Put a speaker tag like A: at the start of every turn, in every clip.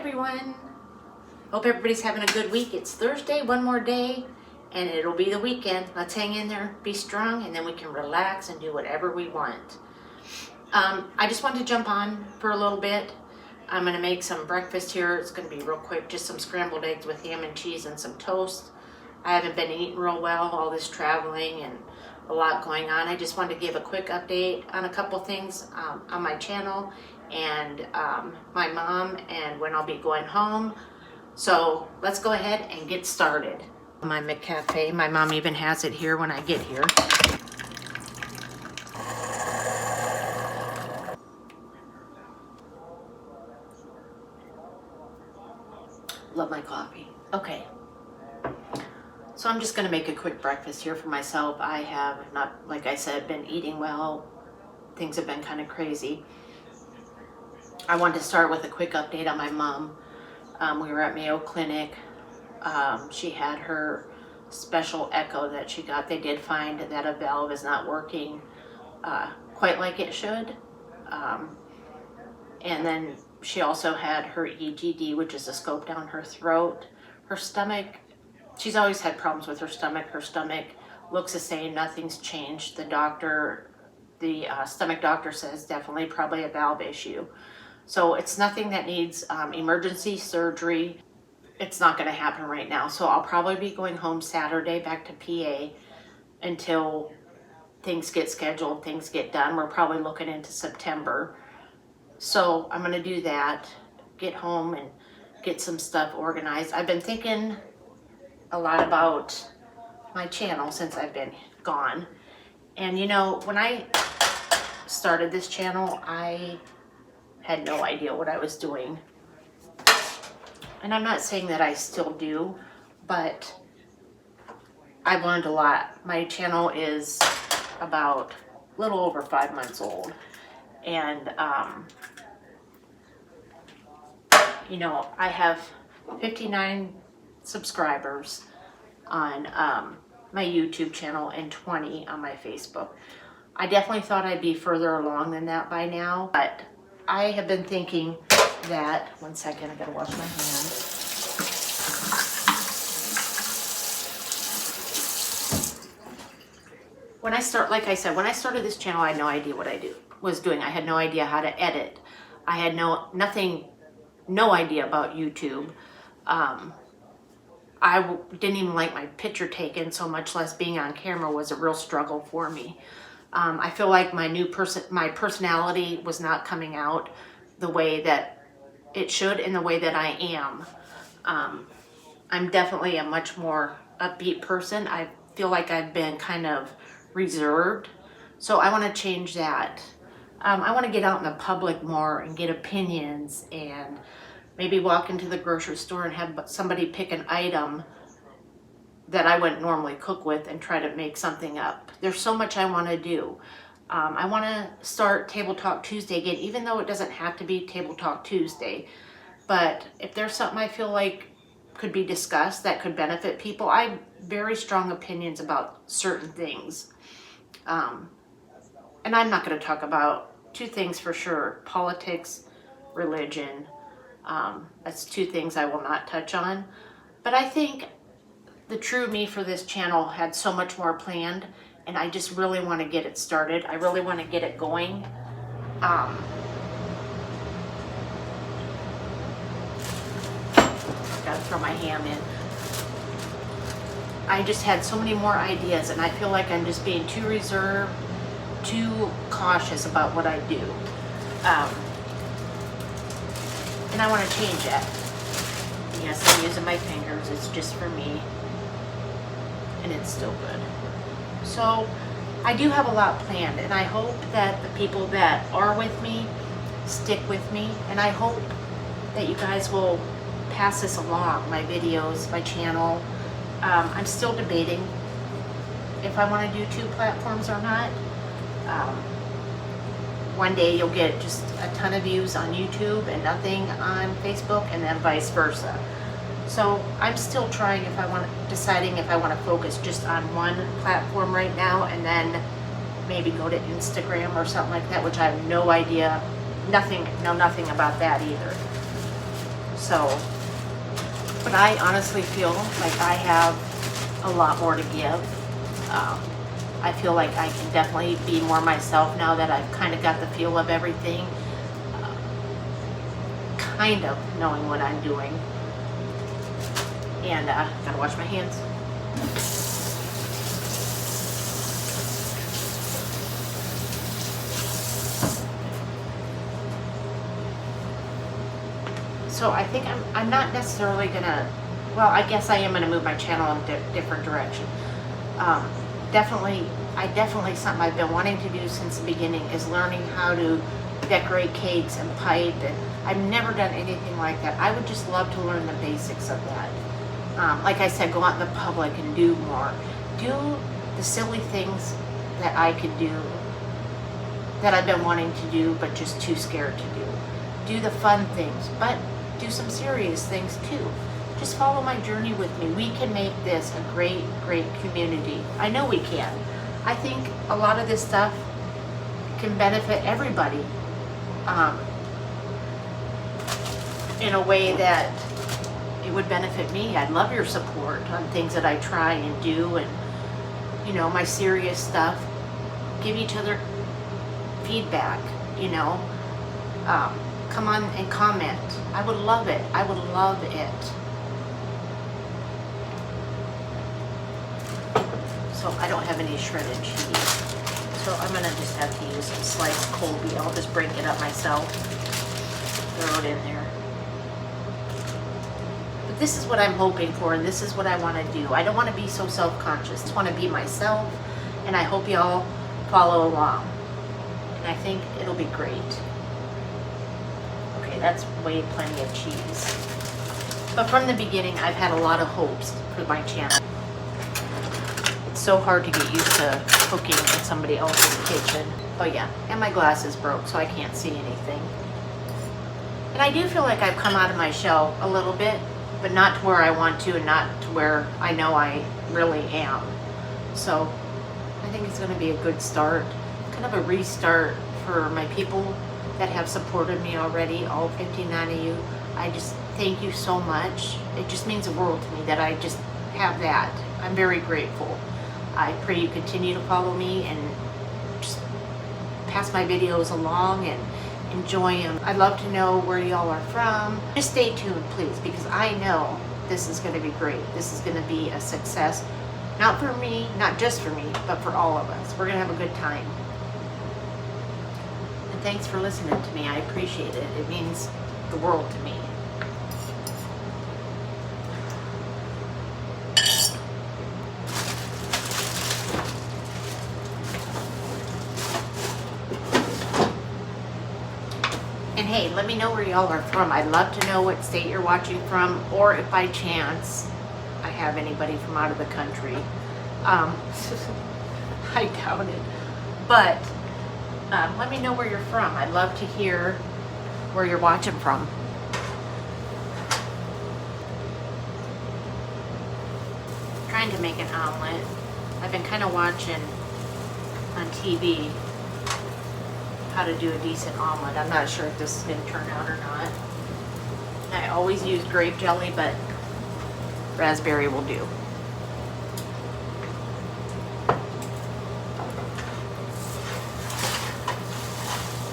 A: everyone. Hope everybody's having a good week. It's Thursday, one more day, and it'll be the weekend. Let's hang in there, be strong, and then we can relax and do whatever we want. I just wanted to jump on for a little bit. I'm going to make some breakfast here. It's going to be real quick, just some scrambled eggs with ham and cheese and some toast. I haven't been eating real well, all this traveling and a lot going on. I just wanted to give a quick update on a couple things on my channel and my mom and when I'll be going home. So let's go ahead and get started. My McCafe, my mom even has it here when I get here. Love my coffee. Okay. So I'm just going to make a quick breakfast here for myself. I have not, like I said, been eating well. Things have been kind of crazy. I wanted to start with a quick update on my mom. We were at Mayo Clinic. She had her special echo that she got. They did find that a valve is not working quite like it should. And then she also had her EGD, which is a scope down her throat. Her stomach, she's always had problems with her stomach. Her stomach looks the same, nothing's changed. The stomach doctor says definitely probably a valve issue. So it's nothing that needs emergency surgery. It's not going to happen right now. So I'll probably be going home Saturday back to PA until things get scheduled, things get done. We're probably looking into September. So I'm going to do that, get home and get some stuff organized. I've been thinking a lot about my channel since I've been gone. And you know, when I started this channel, I had no idea what I was doing. And I'm not saying that I still do, but I've learned a lot. My channel is about a little over 5 months old. And, you know, I have 59 subscribers on my YouTube channel and 20 on my Facebook. I definitely thought I'd be further along than that by now, but I have been thinking that, one second, I gotta wash my hands. When I started this channel, I had no idea what I was doing. I had no idea how to edit. I had no idea about YouTube. I didn't even like my picture taken, so much less being on camera was a real struggle for me. I feel like my personality was not coming out the way that it should in the way that I am. I'm definitely a much more upbeat person. I feel like I've been kind of reserved, so I want to change that. I want to get out in the public more and get opinions and maybe walk into the grocery store and have somebody pick an item that I wouldn't normally cook with and try to make something up. There's so much I want to do. I want to start Table Talk Tuesday again, even though it doesn't have to be Table Talk Tuesday. But if there's something I feel like could be discussed that could benefit people, I have very strong opinions about certain things. And I'm not going to talk about two things for sure: politics, religion. That's two things I will not touch on. But I think the true me for this channel had so much more planned, and I just really want to get it started. I really want to get it going. Gotta throw my ham in. I just had so many more ideas, and I feel like I'm just being too reserved, too cautious about what I do. And I want to change that. Yes, I'm using my fingers. It's just for me. And it's still good. So I do have a lot planned, and I hope that the people that are with me stick with me, and I hope that you guys will pass this along, my videos, my channel. I'm still debating if I want to do 2 platforms or not. One day you'll get just a ton of views on YouTube and nothing on Facebook, and then vice versa. So I'm still deciding if I want to focus just on one platform right now, and then maybe go to Instagram or something like that, which I have no idea, know nothing about that either. So, but I honestly feel like I have a lot more to give. I feel like I can definitely be more myself now that I've kind of got the feel of everything, kind of knowing what I'm doing. And gotta wash my hands. So I think I'm not necessarily gonna, well, I guess I am gonna move my channel in a different direction. Definitely something I've been wanting to do since the beginning is learning how to decorate cakes and pipe, and I've never done anything like that. I would just love to learn the basics of that. Like I said, go out in the public and do more. Do the silly things that I could do, that I've been wanting to do, but just too scared to do. Do the fun things, but do some serious things too. Just follow my journey with me. We can make this a great, great community. I know we can. I think a lot of this stuff can benefit everybody in a way that it would benefit me. I'd love your support on things that I try and do, and you know, my serious stuff. Give each other feedback, you know. Come on and comment. I would love it. I would love it. So I don't have any shredded cheese. So I'm gonna just have to use some sliced Colby. I'll just break it up myself. Throw it in there. But this is what I'm hoping for, and this is what I want to do. I don't want to be so self-conscious. I just want to be myself, and I hope y'all follow along. And I think it'll be great. Okay, that's way plenty of cheese. But from the beginning, I've had a lot of hopes for my channel. It's so hard to get used to cooking in somebody else's kitchen. Oh yeah, and my glasses broke, so I can't see anything. And I do feel like I've come out of my shell a little bit, but not to where I want to, and not to where I know I really am. So I think it's going to be a good start, kind of a restart for my people that have supported me already, all 59 of you. I just thank you so much. It just means the world to me that I just have that. I'm very grateful. I pray you continue to follow me and just pass my videos along and enjoy them. I'd love to know where y'all are from. Just stay tuned, please, because I know this is going to be great. This is going to be a success. Not for me, not just for me, but for all of us. We're going to have a good time. And thanks for listening to me. I appreciate it. It means the world to me. And hey, let me know where y'all are from. I'd love to know what state you're watching from, or if by chance I have anybody from out of the country. I doubt it. But let me know where you're from. I'd love to hear where you're watching from. Trying to make an omelet. I've been kind of watching on TV how to do a decent omelet. I'm not sure if this is going to turn out or not. I always use grape jelly, but raspberry will do.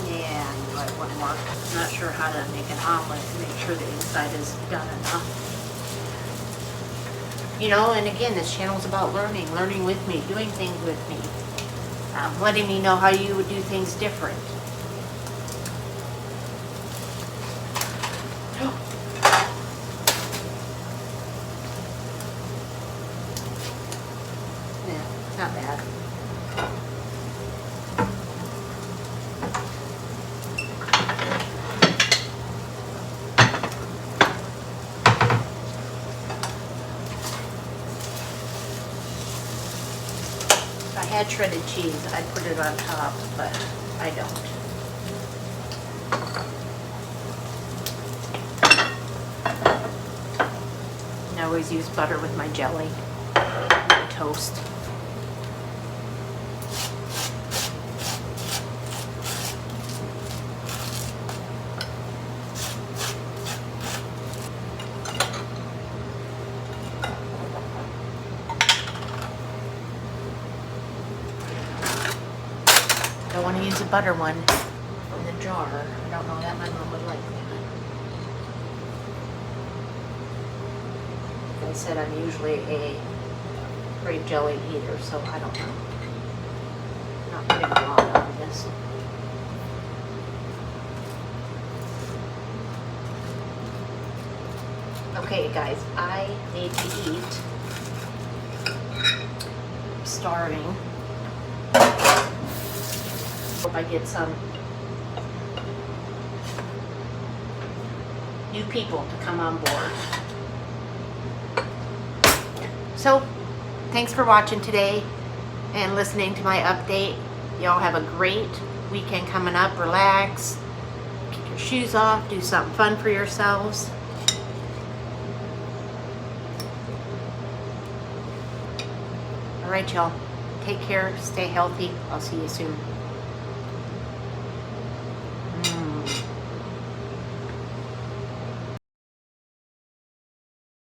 A: Yeah, I knew it wouldn't work. I'm not sure how to make an omelet to make sure the inside is done enough. You know, and again, this channel is about learning with me, doing things with me. Letting me know how you would do things different. Yeah, not bad. If I had shredded cheese, I'd put it on top, but I don't. And I always use butter with my jelly, my toast. use a butter one from the jar. I don't know that my mom would like that. Like I said, I'm usually a grape jelly eater, so I don't know. Not putting a lot on this. Okay, guys, I need to eat. I'm starving. Hope I get some new people to come on board. So, thanks for watching today and listening to my update. Y'all have a great weekend coming up. Relax, kick your shoes off, do something fun for yourselves. All right, y'all. Take care. Stay healthy. I'll see you soon.